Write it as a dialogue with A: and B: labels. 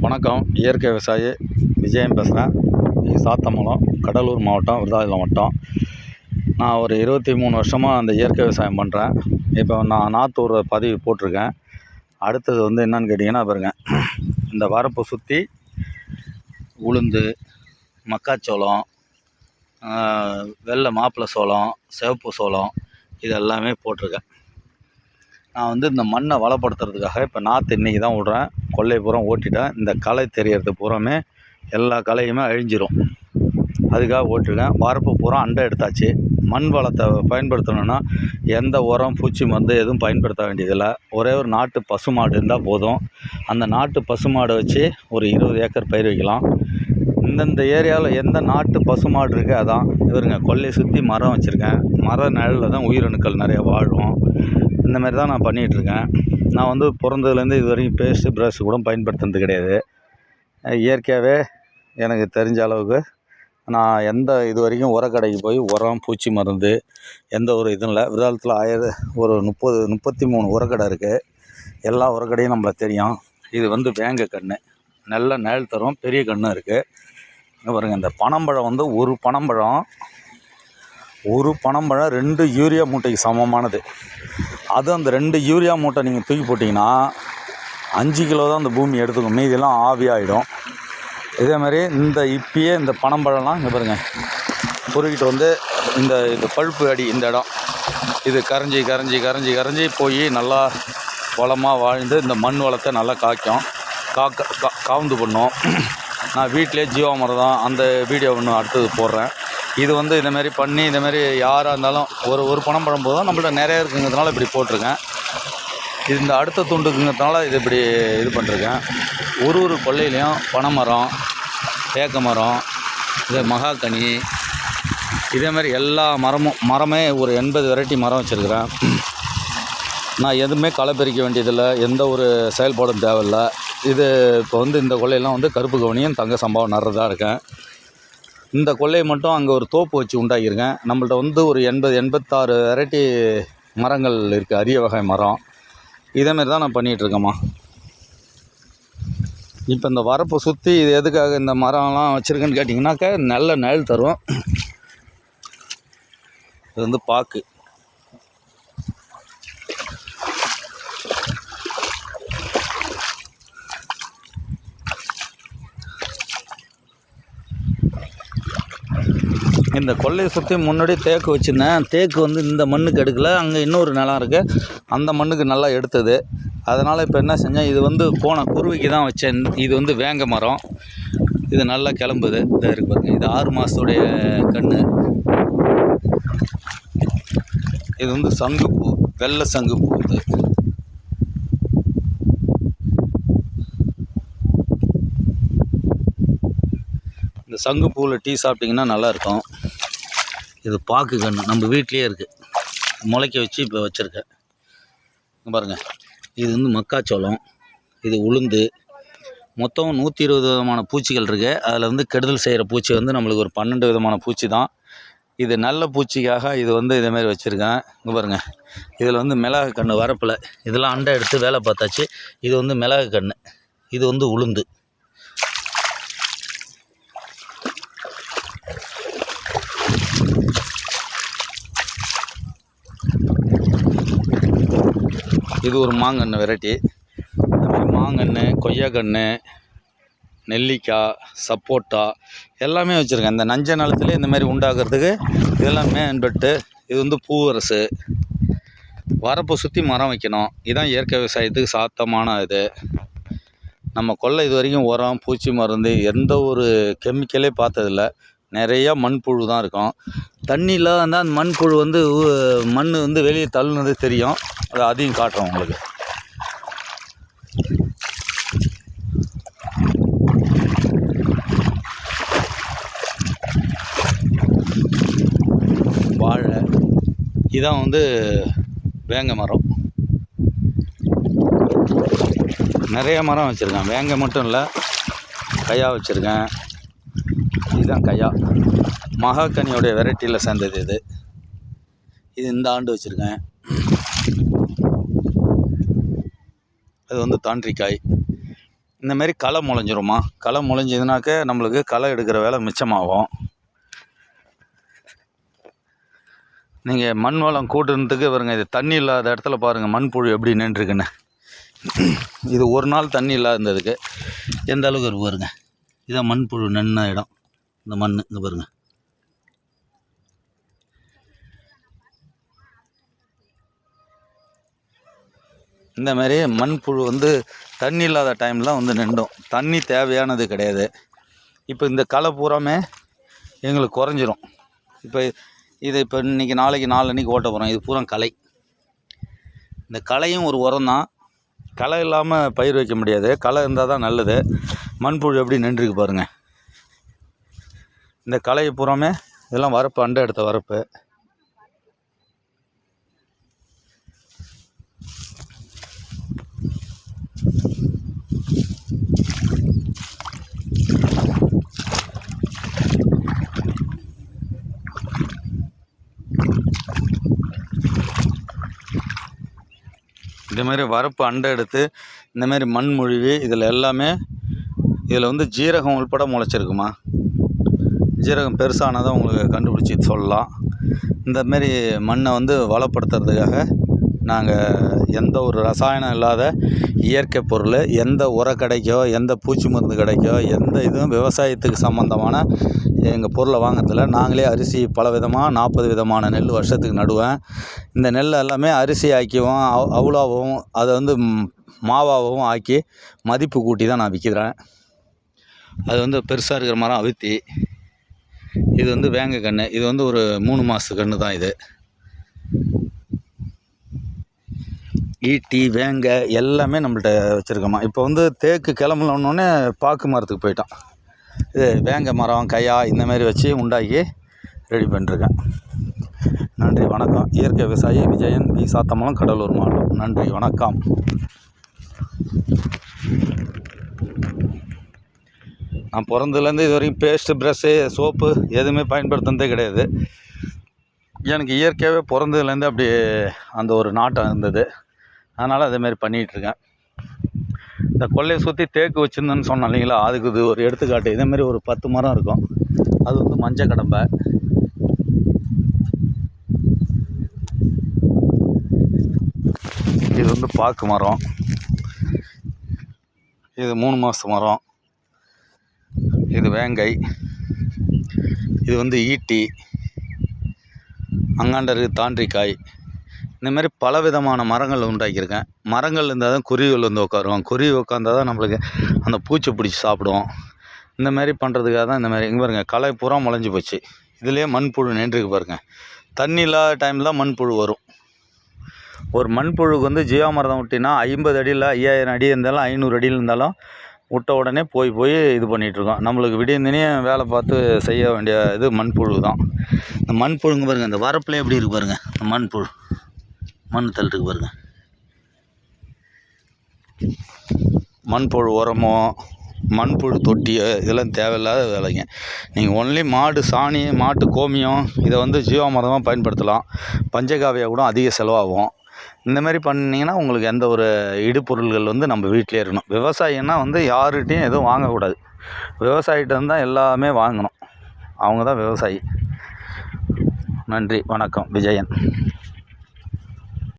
A: வணக்கம். இயற்கை விவசாயி விஜயன் பேசுகிறேன். சாத்தமங்கலம், கடலூர் மாவட்டம், விருதாச்சலம் வட்டம். நான் ஒரு 23 வருஷமாக அந்த இயற்கை விவசாயம் பண்ணுறேன். இப்போ நான் நாற்று பதிவு போட்டிருக்கேன். அடுத்தது என்னன்னு கேட்டிங்கன்னா பாருங்கள், இந்த வரப்பை சுற்றி உளுந்து, மக்காச்சோளம், வெள்ளை மாப்பிள்ளை சோளம், சிவப்பு சோளம் இது எல்லாமே போட்டிருக்கேன். நான் இந்த மண்ணை வளப்படுத்துறதுக்காக இப்போ நாற்று இன்றைக்கி தான் விட்றேன். கொல்லை பூரா ஓட்டிட்டேன். இந்த களை தெரியறது பூராமே எல்லா களையுமே அழிஞ்சிரும். அதுக்காக ஓட்டிருக்கேன். வரப்பு பூரா அண்டை எடுத்தாச்சு. மண் வளத்தை பயன்படுத்தணுன்னா எந்த உரம், பூச்சி மருந்து எதுவும் பயன்படுத்த வேண்டியதில்லை. ஒரே ஒரு நாட்டு பசுமாடு இருந்தால் போதும். அந்த நாட்டு பசுமாடை வச்சு ஒரு 20 ஏக்கர் பயிர் வைக்கலாம். இந்தந்த ஏரியாவில் எந்த நாட்டு பசுமாடு இருக்குது அதான். இவருங்க கொல்லையை சுற்றி மரம் வச்சுருக்கேன். மர நிழலில் தான் உயிரணுக்கள் நிறைய வாழும். இந்த மாதிரி தான் நான் பண்ணிகிட்ருக்கேன். நான் பிறந்ததுலேருந்து இது வரைக்கும் பேஸ்ட்டு, ப்ரஷ் கூட பயன்படுத்துனது கிடையாது. இயற்கையாகவே எனக்கு தெரிஞ்ச அளவுக்கு நான் இது வரைக்கும் உரக்கடைக்கு போய் உரம், பூச்சி மருந்து எந்த ஒரு இதுவும் இல்லை. விருதாச்சலத்தில் ஒரு 33 உரக்கடை இருக்குது. எல்லா உரக்கடையும் நம்மளுக்கு தெரியும். இது வேங்க கன்று, நல்ல நிழல் தரும். பெரிய கன்று இருக்குது. இங்கே பாருங்கள், இந்த பனம்பழம் ஒரு பனம்பழம் 2 யூரியா மூட்டைக்கு சமமானது. அது அந்த 2 யூரியா மூட்டை நீங்கள் தூக்கி போட்டிங்கன்னா 5 கிலோ தான் அந்த பூமி எடுத்துக்கும். மீதியெல்லாம் ஆவியாகிடும். இதேமாதிரி இப்பயே இந்த பனம்பழம்லாம் இங்கே பாருங்கள், பொறுக்கிட்டு இந்த பழுப்பு அடி இந்த இடம் இது கரைஞ்சி போய் நல்லா வளமாக வாழ்ந்து இந்த மண் வளத்தை நல்லா காவுந்து பண்ணும். நான் வீட்டிலே ஜீவாமிர்தம் அந்த வீடியோ ஒன்று அடுத்தது போடுறேன். இது இதேமாரி பண்ணி இதேமாரி யாராக இருந்தாலும் ஒரு பனம்பழம் போதும். நம்மள்ட்ட நிறைய இருக்குங்கிறதுனால இப்படி போட்டிருக்கேன். இந்த அடுத்த துண்டுக்குங்கிறதுனால இப்படி இது பண்ணிருக்கேன். ஒரு கொல்லையிலையும் பனைமரம், தேக்கு மரம், இது மகாக்கனி, இதேமாதிரி எல்லா மரமே ஒரு 80 வெரைட்டி மரம் வச்சுருக்கிறேன். நான் எதுவுமே களை பறிக்க வேண்டியதில்லை. எந்த ஒரு செயல்பாடும் தேவையில்லை. இது இப்போ இந்த கொல்லையெல்லாம் கருப்பு கவனியும் தங்க சம்பவம் நடுறதா இருக்கேன். இந்த கொல்லையை மட்டும் அங்கே ஒரு தோப்பு வச்சு உண்டாக்கியிருக்கேன். நம்மள்ட்ட ஒரு 86 வெரைட்டி மரங்கள் இருக்குது, அரிய வகை மரம். இதேமாரி தான் நான் பண்ணிகிட்ருக்கேம்மா. இப்போ இந்த வரப்பை சுற்றி இது எதுக்காக இந்த மரம்லாம் வச்சுருக்கேன்னு கேட்டிங்கனாக்கா, நல்ல நிழல் தரும். இது பாக்கு. இந்த கொல்லையை சுற்றி முன்னாடி தேக்கு வச்சுருந்தேன். தேக்கு இந்த மண்ணுக்கு எடுக்கலை. அங்கே இன்னொரு நிலம் இருக்குது, அந்த மண்ணுக்கு நல்லா எடுத்தது. அதனால் இப்போ என்ன செஞ்சேன், இது போன குருவிக்கு தான் வச்சேன். இது வேங்க மரம். இது நல்லா கிளம்புது. இதை இருக்கு பாருங்க, இது 6 மாதத்துடைய கன்று. இது சங்குப்பூ, வெள்ளை சங்குப்பூ. இந்த சங்குப்பூவில் டீ சாப்பிட்டிங்கன்னா நல்லாயிருக்கும். இது பாக்கு கன்று, நம்ம வீட்லேயே இருக்குது. முளைக்க வச்சு இப்போ வச்சுருக்கேன். பாருங்கள், இது மக்காச்சோளம், இது உளுந்து. மொத்தம் 120 விதமான பூச்சிகள் இருக்குது. அதில் கெடுதல் செய்கிற பூச்சி நம்மளுக்கு ஒரு 12 விதமான பூச்சி தான். இது நல்ல பூச்சிக்காக இது இதேமாரி வச்சுருக்கேன். இங்கே பாருங்கள், இதில் மிளகு கன்று வரப்பில் இதெல்லாம் அண்டை எடுத்து வேலை பார்த்தாச்சு. இது மிளகு கன்று, இது உளுந்து. இது ஒரு மாங்கன்று வெரைட்டி. மாங்கன்று, கொய்யாக்கன்று, நெல்லிக்காய், சப்போட்டா எல்லாமே வச்சுருக்கேன். இந்த நஞ்ச நிலத்துலேயே இந்தமாரி உண்டாக்குறதுக்கு இதெல்லாம் மேம்பட்டு. இது பூவரசு. வரப்பை சுற்றி மரம் வைக்கணும். இதுதான் இயற்கை விவசாயத்துக்கு சாத்தமான இது. நம்ம கொல்லை இது வரைக்கும் உரம், பூச்சி மருந்து எந்த ஒரு கெமிக்கலே பார்த்ததில்ல. நிறையா மண்புழு தான் இருக்கும். தண்ணியில் அந்த மண்புழு மண் வெளியே தள்ளுனது தெரியும். அதையும் காட்டுறோம் உங்களுக்கு. வாழை, இதான் வேங்க மரம். நிறைய மரம் வச்சுருக்கேன். வேங்க மட்டும் இல்லை, கையா வச்சுருக்கேன். இதுதான் கையா, மகாக்கனியோடைய வெரைட்டியில் சேர்ந்தது. இது இந்த ஆண்டு வச்சுருக்கேன். அது தாண்டிக்காய். இந்தமாரி களை முளைஞ்சிருமா. களை முளைஞ்சிதுனாக்க நம்மளுக்கு களை எடுக்கிற வேலை மிச்சமாகும். நீங்கள் மண் வளம் கூட்டுறதுக்கு பாருங்கள், இது தண்ணி இல்லாத இடத்துல பாருங்கள் மண்புழு எப்படி நின்றுருக்குன்னு. இது ஒரு நாள் தண்ணி இல்லாத இருந்ததுக்கு எந்த அளவுக்கு இருக்கு பாருங்க. இதான் மண்புழு நின்ன இடம். இந்த மண் இங்கே பாருங்கள். இந்தமாரி மண்புழு வந்து தண்ணி இல்லாத டைம்லாம் வந்து நின்றும். தண்ணி தேவையானது கிடையாது. இப்போ இந்த களை பூராமே எங்களுக்கு குறைஞ்சிரும். இப்போ இன்றைக்கி நாளைக்கு நாளன்னைக்கு ஓட்ட போகிறோம். இது பூரா களை. இந்த களையும் ஒரு உரம் தான். களை இல்லாமல் பயிர் வைக்க முடியாது. களை இருந்தால் தான் நல்லது. மண்புழு எப்படி நின்றுருக்கு பாருங்கள். இந்த களையை பூராமே இதெல்லாம் வரப்பு, அண்டை எடுத்த வரப்பு. இதேமாரி வரப்பு அண்டை எடுத்து இந்தமாரி மண் மொழிவி இதில் எல்லாமே இதில் வந்து ஜீரகம் உள்பட முளைச்சிருக்குமா. ஜீரகம் பெருசானதை உங்களுக்கு கண்டுபிடிச்சி சொல்லலாம். இந்தமாரி மண்ணை வந்து வளப்படுத்துறதுக்காக நாங்கள் எந்த ஒரு ரசாயனம் இல்லாத இயற்கை பொருள், எந்த உரம் கிடைக்கோ, எந்த பூச்சி மருந்து கிடைக்கோ, எந்த இதுவும் விவசாயத்துக்கு சம்மந்தமான எங்கள் பொருளை வாங்கிறதில்ல. நாங்களே அரிசி பல விதமாக 40 விதமான நெல் வருஷத்துக்கு நடுவேன். இந்த நெல் எல்லாமே அரிசி ஆக்கியும் அவுளாவும் அதை வந்து மாவாகவும் ஆக்கி மதிப்பு கூட்டி தான் நான் விற்கிறேன். அது வந்து பெருசாக இருக்கிற மரம் அவித்தி. இது வந்து வேங்க கன்று. இது வந்து ஒரு 3 மாத கன்று தான். இது ஈட்டி வேங்க எல்லாமே நம்மள்கிட்ட வச்சுருக்கோமா. இப்போ வந்து தேக்கு கிளம்புனோடனே பாக்கு மரத்துக்கு போயிட்டோம். இது வேங்க மரம், கையா இந்தமாரி வச்சு உண்டாக்கி ரெடி பண்ணிருக்கேன். நன்றி, வணக்கம். இயற்கை விவசாயி விஜயன், பி. சாத்தமலம், கடலூர் மாவட்டம். நன்றி, வணக்கம். நான் பிறந்ததுலேருந்து இது வரைக்கும் பேஸ்ட்டு, ப்ரஷ்ஷு, சோப்பு எதுவுமே பயன்படுத்துனதே கிடையாது. எனக்கு இயற்கையாகவே பிறந்ததுலேருந்து அப்படி அந்த ஒரு நாட்டம் இருந்தது. அதனால் அதேமாரி பண்ணிகிட்ருக்கேன். இந்த கொல்லையை சுற்றி தேக்கு வச்சுருந்தேன்னு சொன்னேன் இல்லைங்களா, அதுக்கு இது ஒரு எடுத்துக்காட்டு. இதேமாரி ஒரு 10 மரம் இருக்கும். அது வந்து மஞ்சள் கடம்பை. இது வந்து பாக்கு மரம். இது 3 மாத மரம். இது வேங்கை. இது வந்து ஈட்டி. அங்காண்டருக்கு தாண்டிக்காய். இந்தமாரி பல விதமான மரங்கள் உண்டாக்கியிருக்கேன். மரங்கள் இருந்தால் தான் குருவிகள் வந்து உட்காரும். குருவி உட்காந்தா தான் நம்மளுக்கு அந்த பூச்சி பிடிச்சி சாப்பிடும். இந்தமாரி பண்ணுறதுக்காக தான் இந்தமாரி. இங்கே பாருங்கள், களை பூரா முளைஞ்சி போச்சு. இதுலேயே மண்புழு நின்றுருக்கு பாருங்கள். தண்ணி இல்லாத டைமில் தான் மண்புழு வரும். ஒரு மண்புழுக்கு வந்து ஜீவாமிர்தம் விட்டினா 50 அடியில் 5000 அடி இருந்தாலும் 500 அடியில் இருந்தாலும் விட்ட உடனே போய் இது பண்ணிகிட்ருக்கோம். நம்மளுக்கு விடியந்தினியும் வேலை பார்த்து செய்ய வேண்டிய இது மண்புழு தான். இந்த மண்புழுங்க பாருங்கள். இந்த வரப்புல எப்படி இருக்கு பாருங்கள். இந்த மண்புழு மண் தள்ளிருக்கு பாருங்கள். மண்புழு உரமோ மண்புழு தொட்டியோ இதெல்லாம் தேவையில்லாத வேலைங்க. நீங்கள் ஒன்லி மாடு சாணி, மாட்டு கோமியம் இதை வந்து ஜீவாமிர்தமாக பயன்படுத்தலாம். பஞ்சகாவியா கூட அதிக செலவாகும். இந்தமாரி பண்ணிங்கன்னா உங்களுக்கு எந்த ஒரு இடுபொருள்கள் வந்து நம்ம வீட்டிலே இருக்கணும். விவசாயின்னா வந்து யார்கிட்டையும் எதுவும் வாங்கக்கூடாது. விவசாயிகிட்ட தான் எல்லாமே வாங்கணும். அவங்க தான் விவசாயி. நன்றி, வணக்கம். விஜயன்.